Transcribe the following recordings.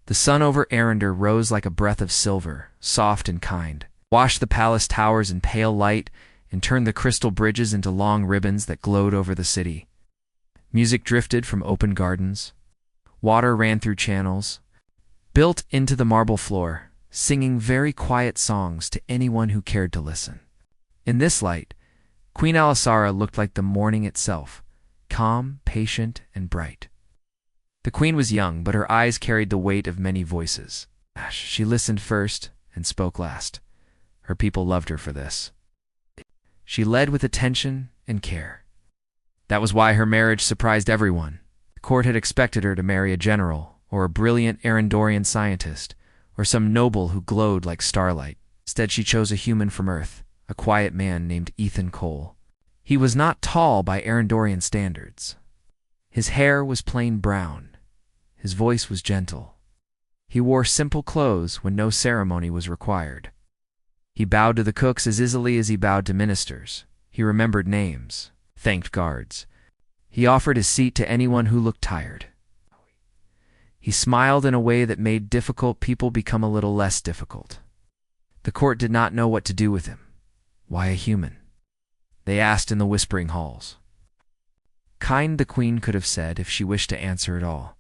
The sun over Arendar rose like a breath of silver, soft and kind, washed the palace towers in pale light, and turned the crystal bridges into long ribbons that glowed over the city. Music drifted from open gardens. Water ran through channels, built into the marble floor, singing very quiet songs to anyone who cared to listen. In this light, Queen Alisara looked like the morning itself, calm, patient, and bright. The queen was young, but her eyes carried the weight of many voices. She listened first and spoke last. Her people loved her for this. She led with attention and care. That was why her marriage surprised everyone. The court had expected her to marry a general, or a brilliant Arendorian scientist, or some noble who glowed like starlight. Instead, she chose a human from Earth, a quiet man named Ethan Cole. He was not tall by Arendorian standards. His hair was plain brown. His voice was gentle. He wore simple clothes when no ceremony was required. He bowed to the cooks as easily as he bowed to ministers. He remembered names, thanked guards. He offered his seat to anyone who looked tired. He smiled in a way that made difficult people become a little less difficult. The court did not know what to do with him. Why a human? They asked in the whispering halls. Kind, the queen could have said if she wished to answer at all,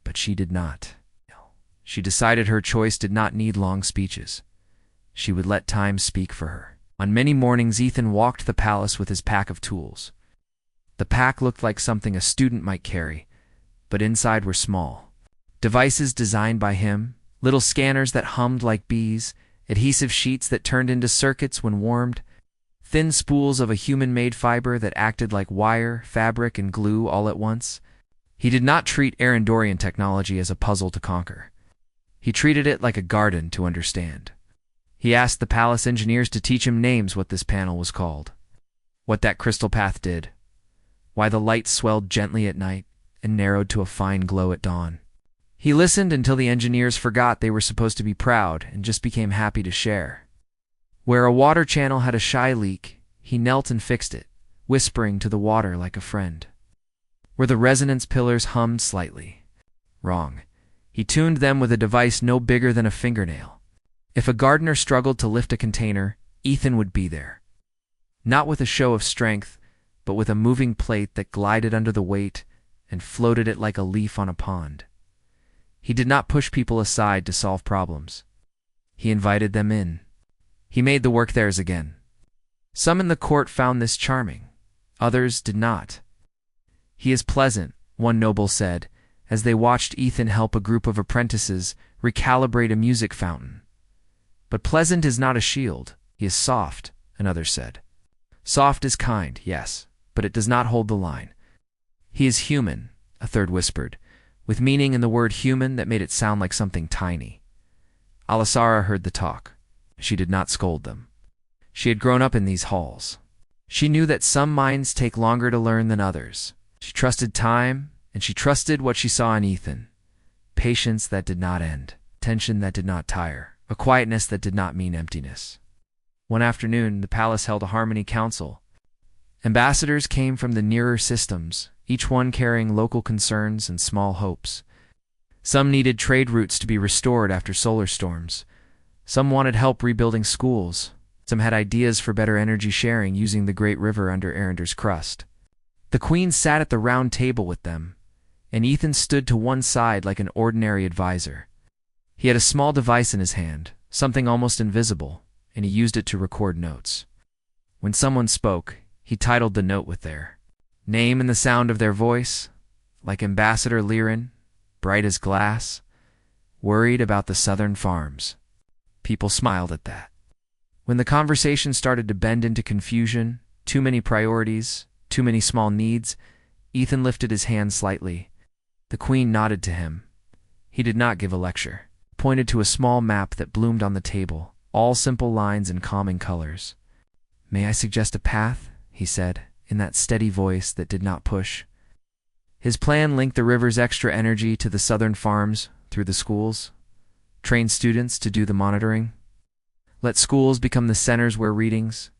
but she did not. She decided her choice did not need long speeches. She would let time speak for her. On many mornings, Ethan walked the palace with his pack of tools. The pack looked like something a student might carry, but inside were small devices designed by him, little scanners that hummed like bees, adhesive sheets that turned into circuits when warmed, thin spools of a human-made fiber that acted like wire, fabric, and glue all at once. He did not treat Arendorian technology as a puzzle to conquer. He treated it like a garden to understand. He asked the palace engineers to teach him names what this panel was called, what that crystal path did, why the light swelled gently at night and narrowed to a fine glow at dawn. He listened until the engineers forgot they were supposed to be proud and just became happy to share. Where a water channel had a shy leak, he knelt and fixed it, whispering to the water like a friend. Where the resonance pillars hummed slightly. Wrong. He tuned them with a device no bigger than a fingernail. If a gardener struggled to lift a container, Ethan would be there. Not with a show of strength, but with a moving plate that glided under the weight and floated it like a leaf on a pond. He did not push people aside to solve problems. He invited them in. He made the work theirs again. Some in the court found this charming. Others did not. He is pleasant, one noble said, as they watched Ethan help a group of apprentices recalibrate a music fountain. But pleasant is not a shield. He is soft, another said. Soft is kind, yes, but it does not hold the line. He is human, a third whispered, with meaning in the word human that made it sound like something tiny. Alisara heard the talk. She did not scold them. She had grown up in these halls. She knew that some minds take longer to learn than others. She trusted time, and she trusted what she saw in Ethan. Patience that did not end, tension that did not tire, a quietness that did not mean emptiness. One afternoon, the palace held a harmony council. Ambassadors came from the nearer systems, each one carrying local concerns and small hopes. Some needed trade routes to be restored after solar storms. Some wanted help rebuilding schools. Some had ideas for better energy sharing using the great river under Arendar's crust. The queen sat at the round table with them, and Ethan stood to one side like an ordinary advisor. He had a small device in his hand, something almost invisible, and he used it to record notes. When someone spoke, he titled the note with their name and the sound of their voice, like Ambassador Liren, bright as glass, worried about the southern farms. People smiled at that. When the conversation started to bend into confusion, too many priorities, too many small needs, Ethan lifted his hand slightly. The queen nodded to him. He did not give a lecture. Pointed to a small map that bloomed on the table, all simple lines and calming colors. "May I suggest a path?" he said, in that steady voice that did not push. His plan linked the river's extra energy to the southern farms through the schools. Train students to do the monitoring. Let schools become the centers where readings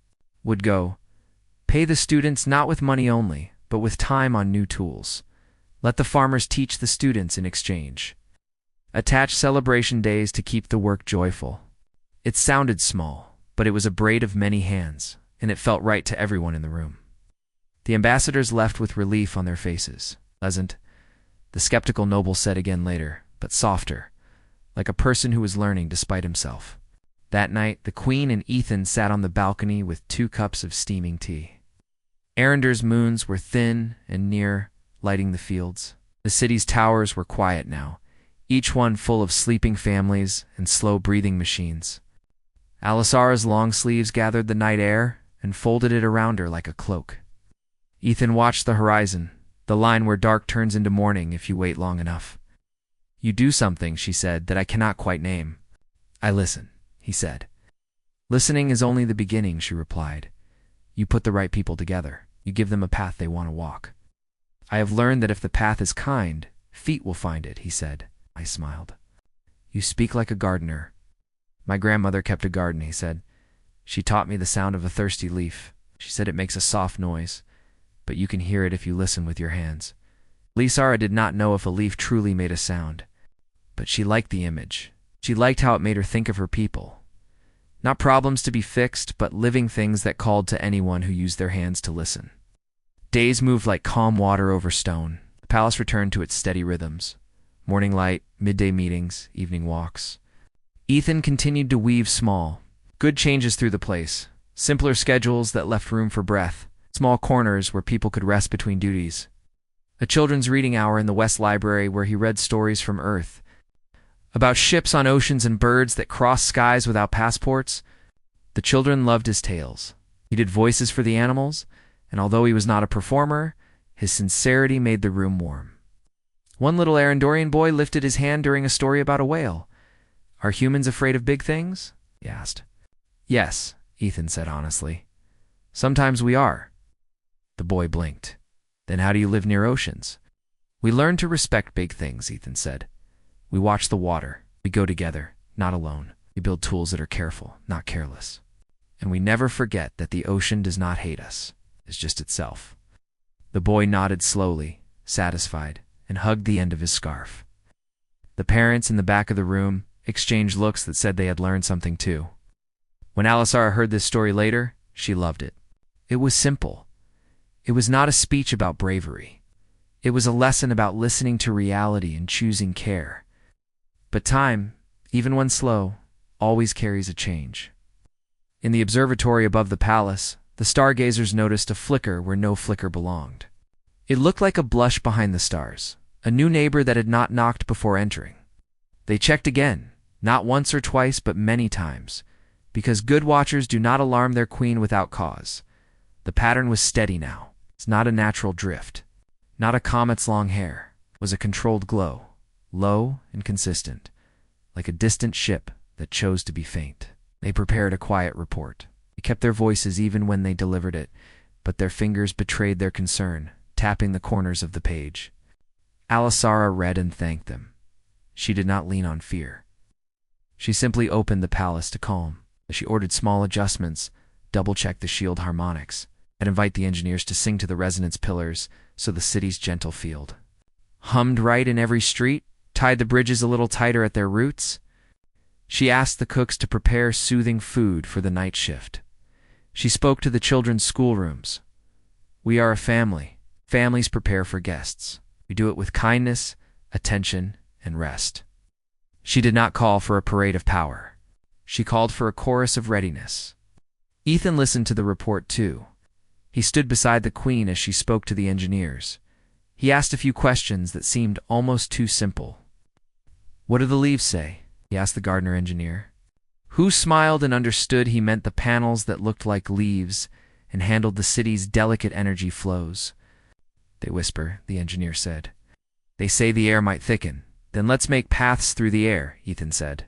would go. Pay the students not with money only, but with time on new tools. Let the farmers teach the students in exchange. Attach celebration days to keep the work joyful. It sounded small, but it was a braid of many hands, and it felt right to everyone in the room. The ambassadors left with relief on their faces. Pleasant, the skeptical noble said again later, but softer, like a person who was learning despite himself. That night, the Queen and Ethan sat on the balcony with 2 cups of steaming tea. Arender's moons were thin and near, lighting the fields. The city's towers were quiet now, each one full of sleeping families and slow-breathing machines. Alisara's long sleeves gathered the night air and folded it around her like a cloak. Ethan watched the horizon, the line where dark turns into morning if you wait long enough. "You do something," she said, "that I cannot quite name." "I listen," he said. "Listening is only the beginning," she replied. "You put the right people together. You give them a path they want to walk." "I have learned that if the path is kind, feet will find it," he said. I smiled. "You speak like a gardener." "My grandmother kept a garden," he said. "She taught me the sound of a thirsty leaf. She said it makes a soft noise, but you can hear it if you listen with your hands." Alisara did not know if a leaf truly made a sound, but she liked the image. She liked how it made her think of her people. Not problems to be fixed, but living things that called to anyone who used their hands to listen. Days moved like calm water over stone. The palace returned to its steady rhythms. Morning light, midday meetings, evening walks. Ethan continued to weave small, good changes through the place, simpler schedules that left room for breath, small corners where people could rest between duties. A children's reading hour in the West Library where he read stories from Earth, about ships on oceans and birds that crossed skies without passports. The children loved his tales. He did voices for the animals, and although he was not a performer, his sincerity made the room warm. One little Arendorian boy lifted his hand during a story about a whale. "Are humans afraid of big things?" he asked. "Yes," Ethan said honestly. "Sometimes we are." The boy blinked. "Then how do you live near oceans?" "We learn to respect big things," Ethan said. "We watch the water. We go together, not alone. We build tools that are careful, not careless. And we never forget that the ocean does not hate us. It's just itself." The boy nodded slowly, satisfied, and hugged the end of his scarf. The parents in the back of the room exchanged looks that said they had learned something too. When Alisara heard this story later, she loved it. It was simple. It was not a speech about bravery. It was a lesson about listening to reality and choosing care. But time, even when slow, always carries a change. In the observatory above the palace, the stargazers noticed a flicker where no flicker belonged. It looked like a blush behind the stars, a new neighbor that had not knocked before entering. They checked again, not once or twice, but many times, because good watchers do not alarm their queen without cause. The pattern was steady now. It's not a natural drift, not a comet's long hair. It was a controlled glow, low and consistent, like a distant ship that chose to be faint. They prepared a quiet report. They kept their voices even when they delivered it, but their fingers betrayed their concern, tapping the corners of the page. Alisara read and thanked them. She did not lean on fear. She simply opened the palace to calm. She ordered small adjustments, double-checked the shield harmonics, and invite the engineers to sing to the resonance pillars so the city's gentle field hummed right in every street, tied the bridges a little tighter at their roots. She asked the cooks to prepare soothing food for the night shift. She spoke to the children's schoolrooms. "We are a family. Families prepare for guests. We do it with kindness, attention, and rest." She did not call for a parade of power. She called for a chorus of readiness. Ethan listened to the report too. He stood beside the queen as she spoke to the engineers. He asked a few questions that seemed almost too simple. "What do the leaves say?" he asked the gardener engineer. Who smiled and understood he meant the panels that looked like leaves and handled the city's delicate energy flows. "They whisper," the engineer said. "They say the air might thicken. Then let's make paths through the air," Ethan said.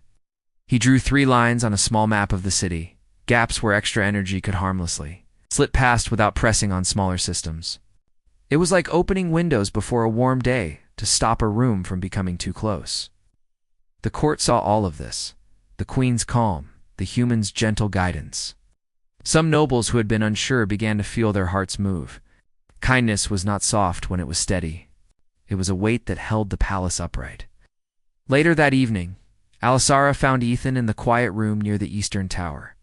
He drew 3 lines on a small map of the city, gaps where extra energy could harmlessly slip past without pressing on smaller systems. It was like opening windows before a warm day to stop a room from becoming too close. The court saw all of this, the queen's calm, the humans' gentle guidance. Some nobles who had been unsure began to feel their hearts move. Kindness was not soft when it was steady. It was a weight that held the palace upright. Later that evening, Alisara found Ethan in the quiet room near the eastern tower.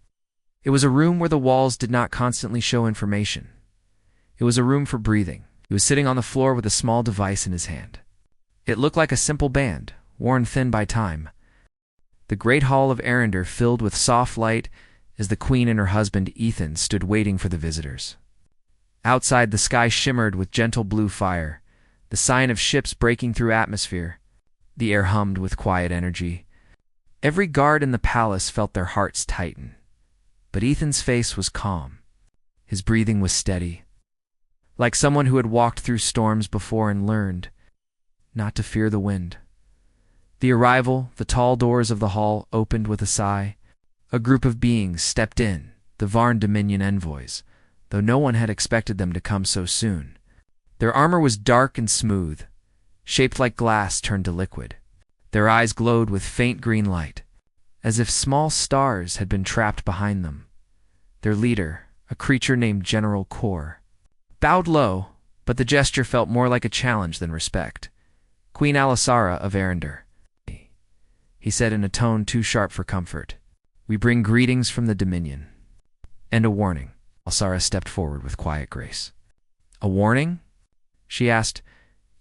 It was a room where the walls did not constantly show information. It was a room for breathing. He was sitting on the floor with a small device in his hand. It looked like a simple band, worn thin by time. The great hall of Arendar filled with soft light as the queen and her husband Ethan stood waiting for the visitors. Outside, the sky shimmered with gentle blue fire, the sign of ships breaking through atmosphere. The air hummed with quiet energy. Every guard in the palace felt their hearts tighten. But Ethan's face was calm. His breathing was steady, like someone who had walked through storms before and learned not to fear the wind. The arrival, the tall doors of the hall opened with a sigh. A group of beings stepped in, the Varn Dominion envoys, though no one had expected them to come so soon. Their armor was dark and smooth, shaped like glass turned to liquid. Their eyes glowed with faint green light, as if small stars had been trapped behind them. Their leader, a creature named General Kor, bowed low, but the gesture felt more like a challenge than respect. "Queen Alisara of Arendar," he said in a tone too sharp for comfort. "We bring greetings from the Dominion." "And a warning." Alisara stepped forward with quiet grace. "A warning?" she asked.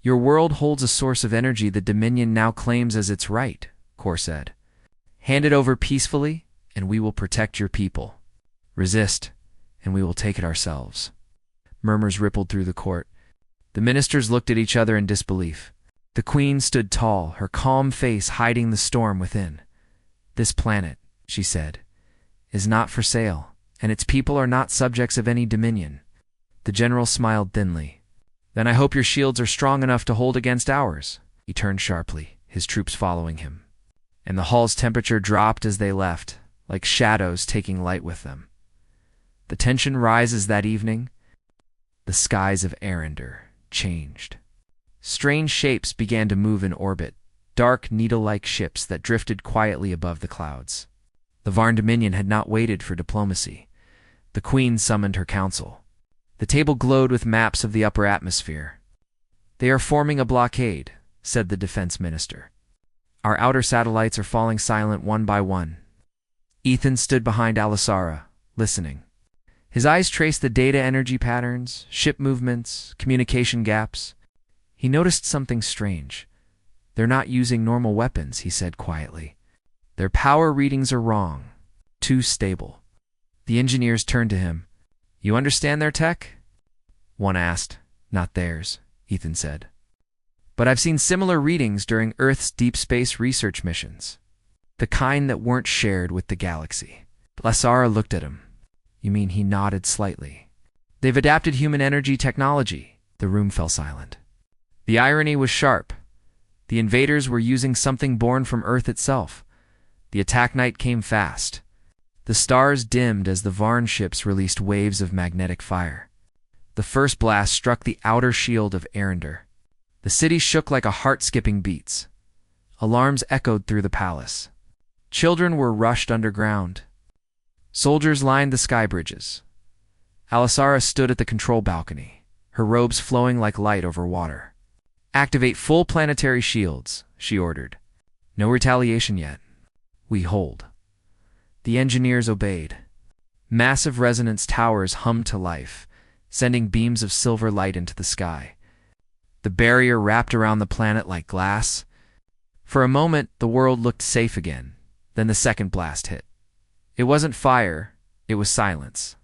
"Your world holds a source of energy the Dominion now claims as its right," Kor said. "Hand it over peacefully, and we will protect your people. Resist, and we will take it ourselves." Murmurs rippled through the court. The ministers looked at each other in disbelief. The queen stood tall, her calm face hiding the storm within. "This planet," she said, "is not for sale, and its people are not subjects of any dominion." The general smiled thinly. "Then I hope your shields are strong enough to hold against ours." He turned sharply, his troops following him. And the hall's temperature dropped as they left, like shadows taking light with them. The tension rises that evening. The skies of Arendar changed. Strange shapes began to move in orbit, dark needle-like ships that drifted quietly above the clouds. The Varn Dominion had not waited for diplomacy. The queen summoned her council. The table glowed with maps of the upper atmosphere. "They are forming a blockade," said the defense minister. "Our outer satellites are falling silent one by one." Ethan stood behind Alisara, listening. His eyes traced the data energy patterns, ship movements, communication gaps. He noticed something strange. "They're not using normal weapons," he said quietly. "Their power readings are wrong, too stable." The engineers turned to him. "You understand their tech?" one asked. "Not theirs," Ethan said. "But I've seen similar readings during Earth's deep space research missions. The kind that weren't shared with the galaxy." Alisara looked at him. "You mean?" He nodded slightly. "They've adapted human energy technology." The room fell silent. The irony was sharp. The invaders were using something born from Earth itself. The attack night came fast. The stars dimmed as the Varn ships released waves of magnetic fire. The first blast struck the outer shield of Arendar. The city shook like a heart-skipping beats. Alarms echoed through the palace. Children were rushed underground. Soldiers lined the sky bridges. Alisara stood at the control balcony, her robes flowing like light over water. "Activate full planetary shields," she ordered. "No retaliation yet. We hold." The engineers obeyed. Massive resonance towers hummed to life, sending beams of silver light into the sky. The barrier wrapped around the planet like glass. For a moment, the world looked safe again. Then the second blast hit. It wasn't fire, it was silence.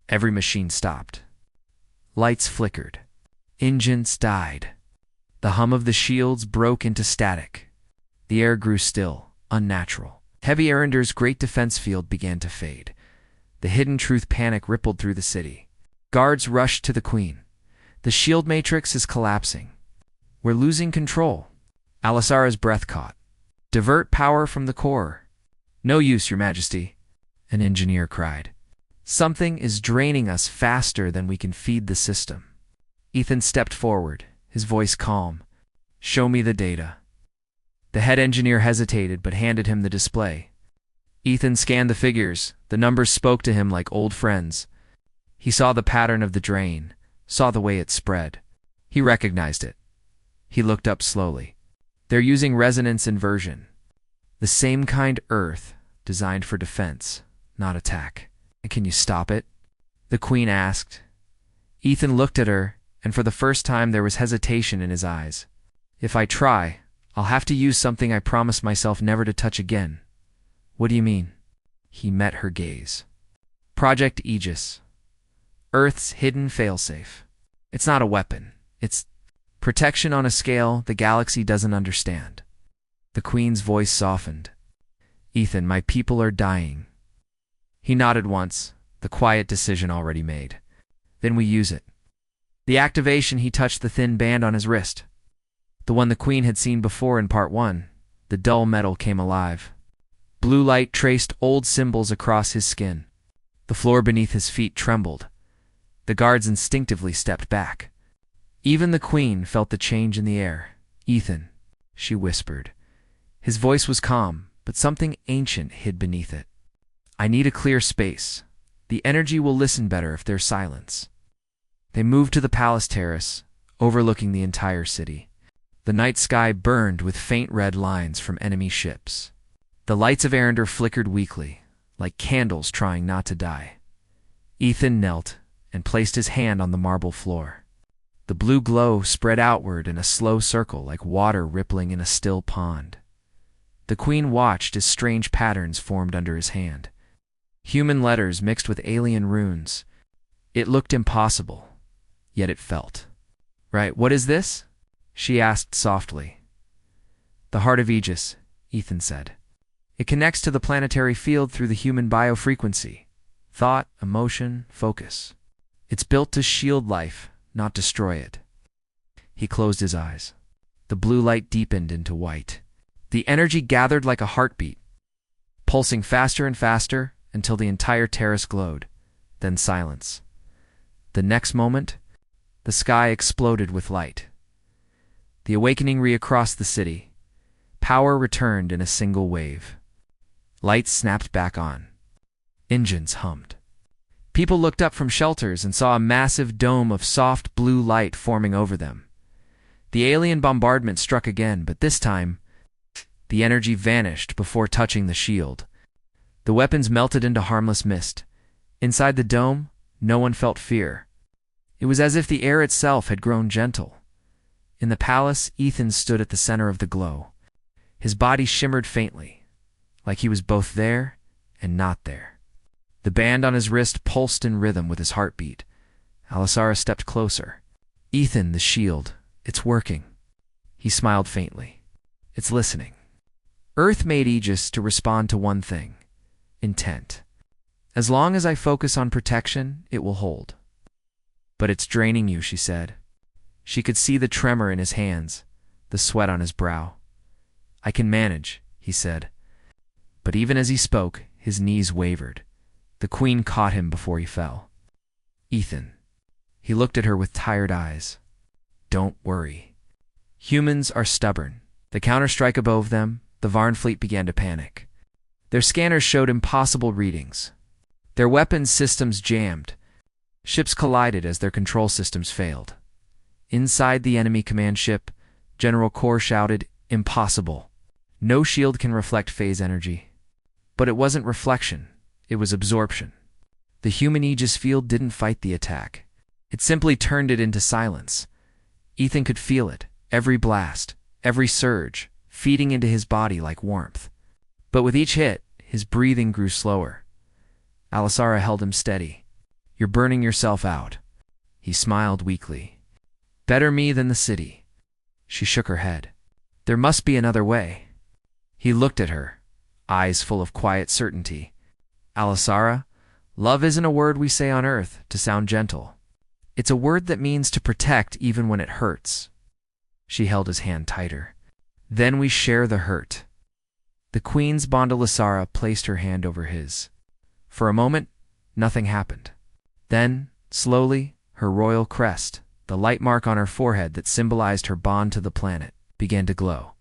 Every machine stopped. Lights flickered. Engines died. The hum of the shields broke into static. The air grew still, unnatural. Heavy Arendar's great defense field began to fade. The hidden truth panic rippled through the city. Guards rushed to the queen. "The shield matrix is collapsing. We're losing control." Alisara's breath caught. "Divert power from the core." "No use, Your Majesty," an engineer cried. "Something is draining us faster than we can feed the system." Ethan stepped forward, his voice calm. "Show me the data." The head engineer hesitated but handed him the display. Ethan scanned the figures. The numbers spoke to him like old friends. He saw the pattern of the drain, saw the way it spread. He recognized it. He looked up slowly. They're using resonance inversion. The same kind Earth, designed for defense, not attack. Can you stop it? The Queen asked. Ethan looked at her, and for the first time there was hesitation in his eyes. If I try, I'll have to use something I promised myself never to touch again. What do you mean? He met her gaze. Project Aegis. Earth's hidden failsafe. It's not a weapon. It's protection on a scale the galaxy doesn't understand. The Queen's voice softened. Ethan, my people are dying. He nodded once, the quiet decision already made. Then we use it. The activation, he touched the thin band on his wrist. The one the Queen had seen before in Part 1. The dull metal came alive. Blue light traced old symbols across his skin. The floor beneath his feet trembled. The guards instinctively stepped back. Even the Queen felt the change in the air. Ethan, she whispered. His voice was calm, but something ancient hid beneath it. I need a clear space. The energy will listen better if there's silence. They moved to the palace terrace, overlooking the entire city. The night sky burned with faint red lines from enemy ships. The lights of Arendar flickered weakly, like candles trying not to die. Ethan knelt and placed his hand on the marble floor. The blue glow spread outward in a slow circle like water rippling in a still pond. The Queen watched as strange patterns formed under his hand. Human letters mixed with alien runes. It looked impossible, yet it felt. Right, what is this? She asked softly. The heart of Aegis, Ethan said. It connects to the planetary field through the human biofrequency. Thought, emotion, focus. It's built to shield life, not destroy it. He closed his eyes. The blue light deepened into white. The energy gathered like a heartbeat, pulsing faster and faster until the entire terrace glowed. Then silence. The next moment, the sky exploded with light. The awakening re-across the city. Power returned in a single wave. Lights snapped back on. Engines hummed. People looked up from shelters and saw a massive dome of soft blue light forming over them. The alien bombardment struck again, but this time, the energy vanished before touching the shield. The weapons melted into harmless mist. Inside the dome, no one felt fear. It was as if the air itself had grown gentle. In the palace, Ethan stood at the center of the glow. His body shimmered faintly, like he was both there and not there. The band on his wrist pulsed in rhythm with his heartbeat. Alisara stepped closer. Ethan, the shield, it's working. He smiled faintly. It's listening. Earth made Aegis to respond to one thing: intent. As long as I focus on protection, it will hold. But it's draining you, she said. She could see the tremor in his hands, the sweat on his brow. I can manage, he said. But even as he spoke, his knees wavered. The Queen caught him before he fell. Ethan. He looked at her with tired eyes. Don't worry. Humans are stubborn. The counterstrike above them, the Varn fleet began to panic. Their scanners showed impossible readings. Their weapons systems jammed. Ships collided as their control systems failed. Inside the enemy command ship, General Kor shouted, impossible. No shield can reflect phase energy. But it wasn't reflection, it was absorption. The human Aegis field didn't fight the attack. It simply turned it into silence. Ethan could feel it, every blast, every surge, feeding into his body like warmth. But with each hit, his breathing grew slower. Alisara held him steady. You're burning yourself out. He smiled weakly. Better me than the city. She shook her head. There must be another way. He looked at her, eyes full of quiet certainty. Alisara, love isn't a word we say on Earth to sound gentle. It's a word that means to protect even when it hurts. She held his hand tighter. Then we share the hurt. The Queen's Bondalisara placed her hand over his. For a moment, nothing happened. Then, slowly, her royal crest, the light mark on her forehead that symbolized her bond to the planet, began to glow.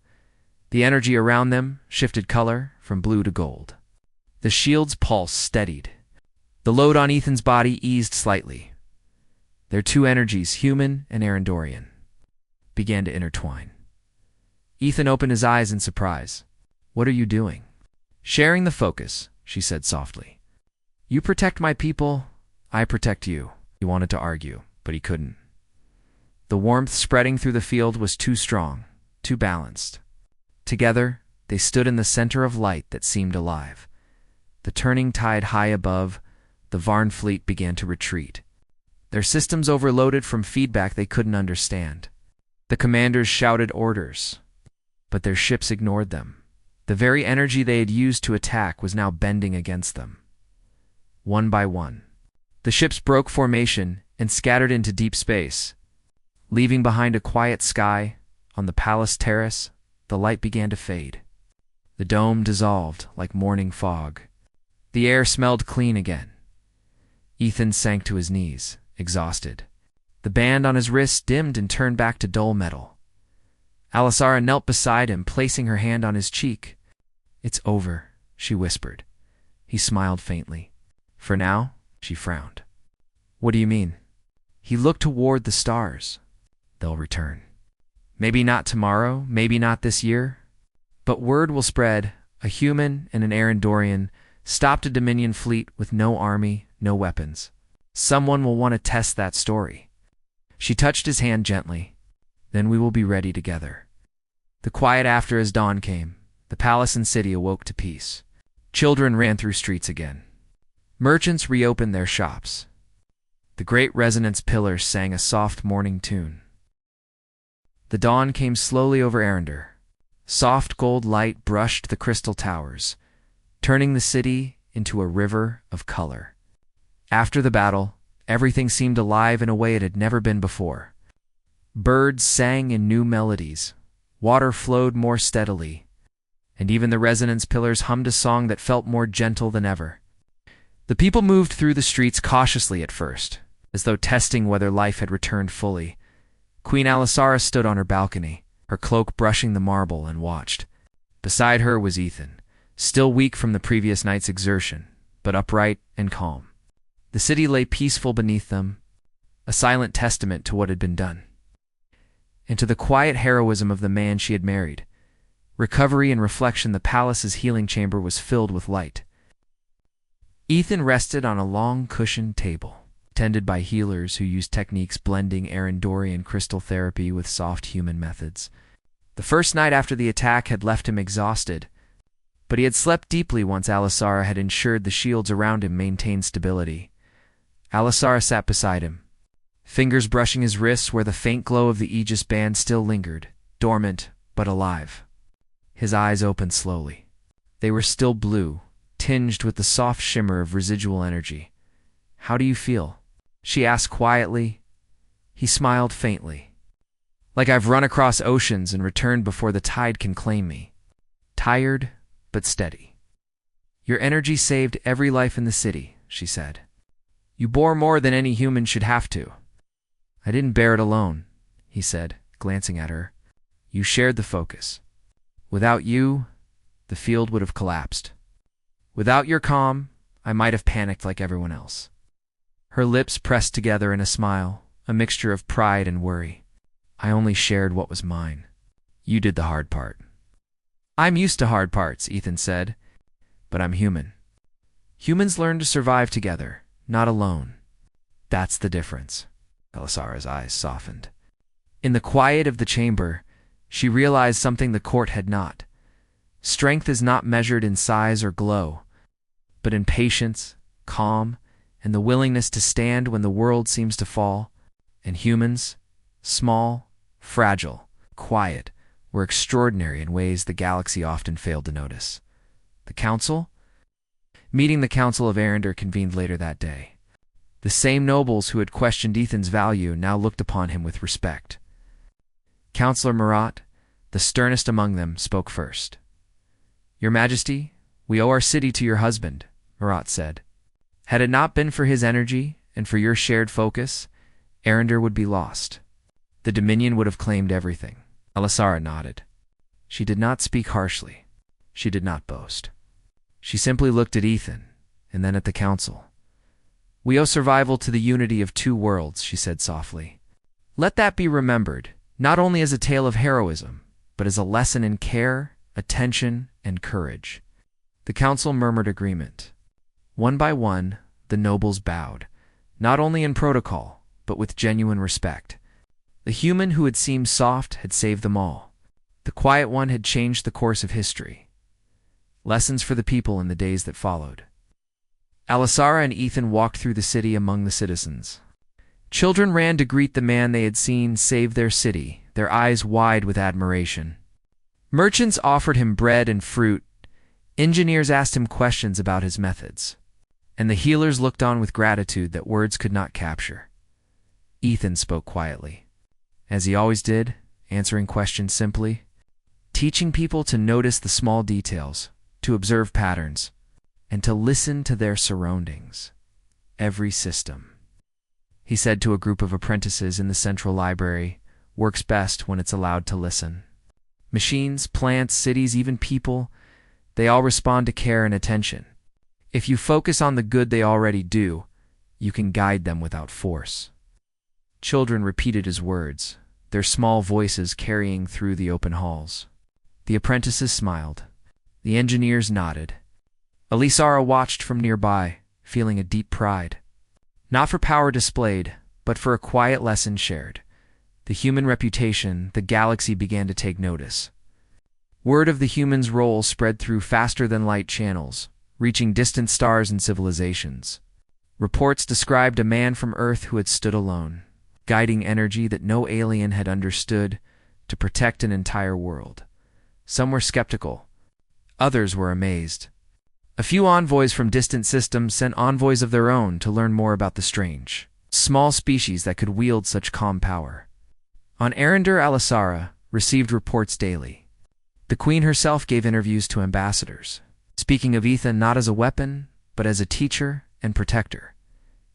The energy around them shifted color from blue to gold. The shield's pulse steadied. The load on Ethan's body eased slightly. Their two energies, human and Arendorian, began to intertwine. Ethan opened his eyes in surprise. "What are you doing?" "Sharing the focus," she said softly. "You protect my people, I protect you." He wanted to argue, but he couldn't. The warmth spreading through the field was too strong, too balanced. Together, they stood in the center of light that seemed alive. The turning tide high above, the Varn fleet began to retreat. Their systems overloaded from feedback they couldn't understand. The commanders shouted orders, but their ships ignored them. The very energy they had used to attack was now bending against them. One by one, the ships broke formation and scattered into deep space. Leaving behind a quiet sky, on the palace terrace, the light began to fade. The dome dissolved like morning fog. The air smelled clean again. Ethan sank to his knees, exhausted. The band on his wrist dimmed and turned back to dull metal. Alisara knelt beside him, placing her hand on his cheek. "It's over," she whispered. He smiled faintly. "For now?" She frowned. "What do you mean?" He looked toward the stars. "They'll return. Maybe not tomorrow, maybe not this year. But word will spread. A human and an Arendorian stopped a Dominion fleet with no army, no weapons. Someone will want to test that story." She touched his hand gently. "Then we will be ready together." The quiet after as dawn came, the palace and city awoke to peace. Children ran through streets again. Merchants reopened their shops. The great resonance pillars sang a soft morning tune. The dawn came slowly over Arendor. Soft gold light brushed the crystal towers, turning the city into a river of color. After the battle, everything seemed alive in a way it had never been before. Birds sang in new melodies, water flowed more steadily, and even the resonance pillars hummed a song that felt more gentle than ever. The people moved through the streets cautiously at first, as though testing whether life had returned fully. Queen Alisara stood on her balcony, her cloak brushing the marble, and watched. Beside her was Ethan, still weak from the previous night's exertion, but upright and calm. The city lay peaceful beneath them, a silent testament to what had been done, and to the quiet heroism of the man she had married. Recovery and reflection, the palace's healing chamber was filled with light. Ethan rested on a long cushioned table, tended by healers who used techniques blending Arendorian crystal therapy with soft human methods. The first night after the attack had left him exhausted, but he had slept deeply once Alisara had ensured the shields around him maintained stability. Alisara sat beside him, fingers brushing his wrists where the faint glow of the Aegis band still lingered, dormant but alive. His eyes opened slowly. They were still blue, tinged with the soft shimmer of residual energy. "How do you feel?" she asked quietly. He smiled faintly. "Like I've run across oceans and returned before the tide can claim me. Tired, but steady." "Your energy saved every life in the city," she said. "You bore more than any human should have to." "I didn't bear it alone," he said, glancing at her. "You shared the focus. Without you, the field would have collapsed. Without your calm, I might have panicked like everyone else." Her lips pressed together in a smile, a mixture of pride and worry. "I only shared what was mine. You did the hard part." "I'm used to hard parts," Ethan said, "but I'm human. Humans learn to survive together, not alone. That's the difference." Alisara's eyes softened. In the quiet of the chamber, she realized something the court had not. Strength is not measured in size or glow, but in patience, calm, and the willingness to stand when the world seems to fall. And humans, small, fragile, quiet, were extraordinary in ways the galaxy often failed to notice. The council? Meeting the Council of Arendor convened later that day. The same nobles who had questioned Ethan's value now looked upon him with respect. Councillor Marat, the sternest among them, spoke first. "Your Majesty, we owe our city to your husband," Marat said. "Had it not been for his energy and for your shared focus, Arendor would be lost. The Dominion would have claimed everything." Alisara nodded. She did not speak harshly. She did not boast. She simply looked at Ethan, and then at the council. "We owe survival to the unity of two worlds," she said softly. "Let that be remembered, not only as a tale of heroism, but as a lesson in care, attention, and courage. The council murmured agreement. One by one, the nobles bowed, not only in protocol, but with genuine respect. The human who had seemed soft had saved them all. The quiet one had changed the course of history. Lessons for the people in the days that followed. Alisara and Ethan walked through the city among the citizens. Children ran to greet the man they had seen save their city, their eyes wide with admiration. Merchants offered him bread and fruit. Engineers asked him questions about his methods. And the healers looked on with gratitude that words could not capture. Ethan spoke quietly, as he always did, answering questions simply, teaching people to notice the small details, to observe patterns, and to listen to their surroundings. Every system, he said to a group of apprentices in the central library, works best when it's allowed to listen. Machines, plants, cities, even people, they all respond to care and attention. If you focus on the good they already do, you can guide them without force. Children repeated his words, their small voices carrying through the open halls. The apprentices smiled. The engineers nodded. Alisara watched from nearby, feeling a deep pride. Not for power displayed, but for a quiet lesson shared. The human reputation, the galaxy began to take notice. Word of the human's role spread through faster-than-light channels, reaching distant stars and civilizations. Reports described a man from Earth who had stood alone, guiding energy that no alien had understood to protect an entire world. Some were skeptical. Others were amazed. A few envoys from distant systems sent envoys of their own to learn more about the strange, small species that could wield such calm power. On Arender, Alisara received reports daily. The Queen herself gave interviews to ambassadors, speaking of Ethan not as a weapon, but as a teacher and protector.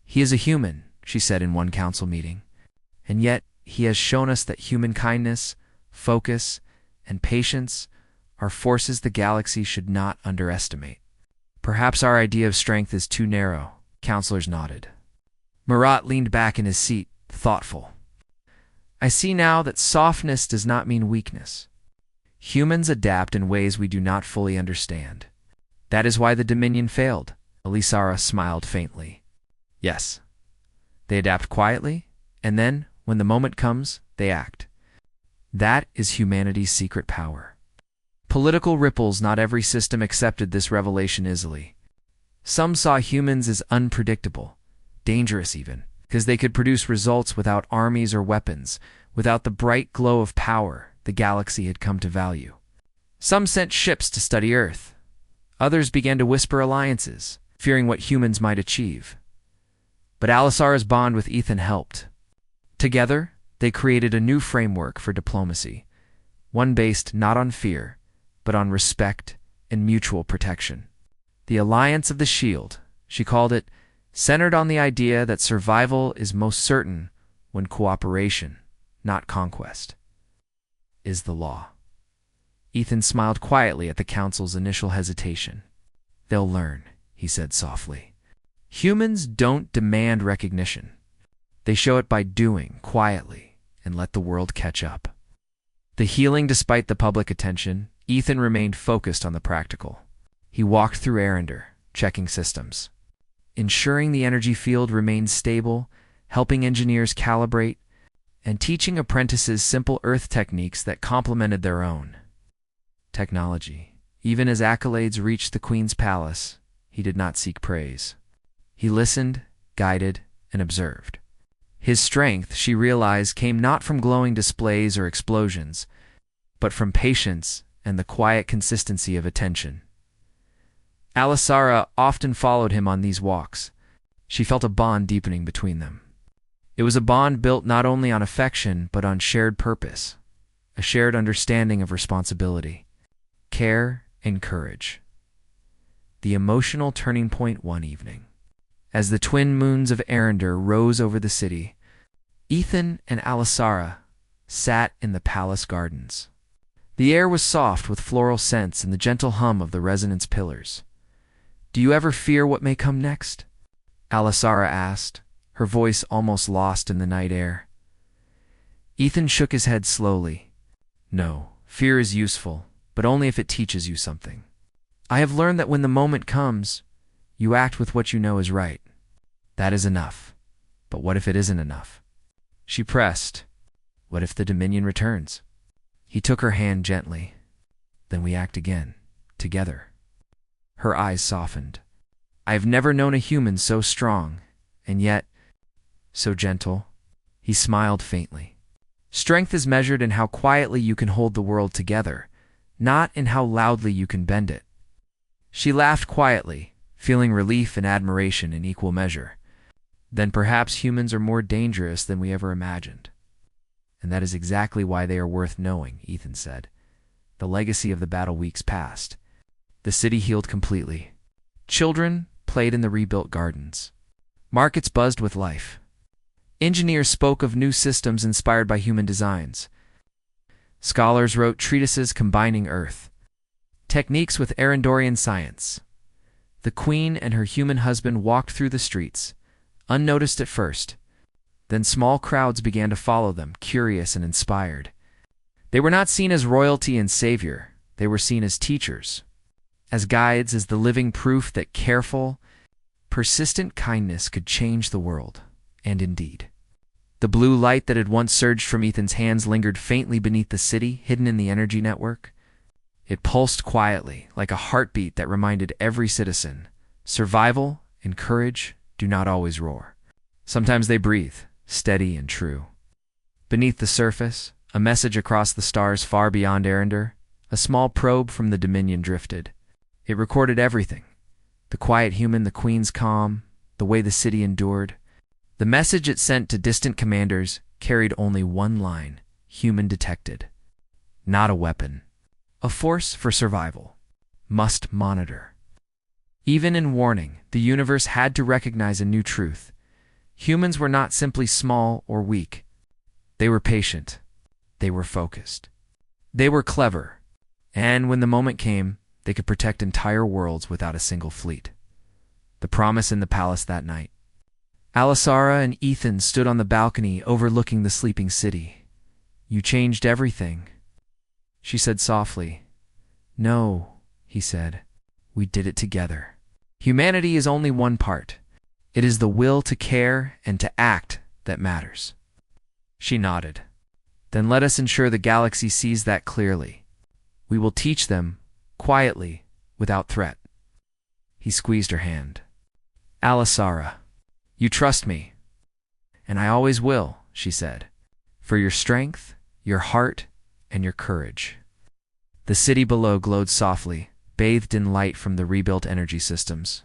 He is a human, she said in one council meeting, and yet he has shown us that human kindness, focus, and patience are forces the galaxy should not underestimate. Perhaps our idea of strength is too narrow, counselors nodded. Marat leaned back in his seat, thoughtful. I see now that softness does not mean weakness. Humans adapt in ways we do not fully understand. That is why the Dominion failed. Alisara smiled faintly. Yes. They adapt quietly, and then, when the moment comes, they act. That is humanity's secret power. Political ripples, not every system accepted this revelation easily. Some saw humans as unpredictable, dangerous even, because they could produce results without armies or weapons, without the bright glow of power the galaxy had come to value. Some sent ships to study Earth. Others began to whisper alliances, fearing what humans might achieve. But Alisara's bond with Ethan helped. Together, they created a new framework for diplomacy, one based not on fear, but on respect and mutual protection. The Alliance of the Shield, she called it, centered on the idea that survival is most certain when cooperation, not conquest, is the law. Ethan smiled quietly at the council's initial hesitation. They'll learn, he said softly. Humans don't demand recognition. They show it by doing quietly and let the world catch up. The healing despite the public attention, Ethan remained focused on the practical. He walked through Arender, checking systems, ensuring the energy field remained stable, helping engineers calibrate, and teaching apprentices simple Earth techniques that complemented their own. Technology. Even as accolades reached the Queen's palace, he did not seek praise. He listened, guided, and observed. His strength, she realized, came not from glowing displays or explosions, but from patience and the quiet consistency of attention. Alisara often followed him on these walks. She felt a bond deepening between them. It was a bond built not only on affection, but on shared purpose, a shared understanding of responsibility, care, and courage. The emotional turning point one evening. As the twin moons of Arender rose over the city, Ethan and Alisara sat in the palace gardens. The air was soft with floral scents and the gentle hum of the resonance pillars. Do you ever fear what may come next? Alisara asked, her voice almost lost in the night air. Ethan shook his head slowly. No, Fear is useful, but only if it teaches you something. I have learned that when the moment comes, you act with what you know is right. That is enough. But what if it isn't enough? She pressed. What if the Dominion returns? He took her hand gently. Then we act again, together. Her eyes softened. I have never known a human so strong, and yet so gentle. He smiled faintly. Strength is measured in how quietly you can hold the world together, not in how loudly you can bend it. She laughed quietly, feeling relief and admiration in equal measure. Then perhaps humans are more dangerous than we ever imagined. And that is exactly why they are worth knowing, Ethan said. The legacy of the battle weeks passed. The city healed completely. Children played in the rebuilt gardens. Markets buzzed with life. Engineers spoke of new systems inspired by human designs. Scholars wrote treatises combining Earth techniques with Arendorian science. The queen and her human husband walked through the streets, unnoticed at first. Then small crowds began to follow them, curious and inspired. They were not seen as royalty and savior. They were seen as teachers, as guides, as the living proof that careful, persistent kindness could change the world. And indeed, the blue light that had once surged from Ethan's hands lingered faintly beneath the city, hidden in the energy network. It pulsed quietly, like a heartbeat that reminded every citizen, survival and courage do not always roar. Sometimes they breathe, steady and true. Beneath the surface, a message across the stars far beyond Arender, a small probe from the Dominion drifted. It recorded everything. The quiet human, the queen's calm, the way the city endured. The message it sent to distant commanders carried only one line: human detected. Not a weapon. A force for survival. Must monitor. Even in warning, the universe had to recognize a new truth. Humans were not simply small or weak. They were patient. They were focused. They were clever. And when the moment came, they could protect entire worlds without a single fleet. The promise in the palace that night. Alisara and Ethan stood on the balcony overlooking the sleeping city. You changed everything, she said softly. No, he said. We did it together. Humanity is only one part. It is the will to care and to act that matters. She nodded. Then let us ensure the galaxy sees that clearly. We will teach them, quietly, without threat. He squeezed her hand. Alisara, you trust me. And I always will, she said, for your strength, your heart, and your courage. The city below glowed softly, bathed in light from the rebuilt energy systems.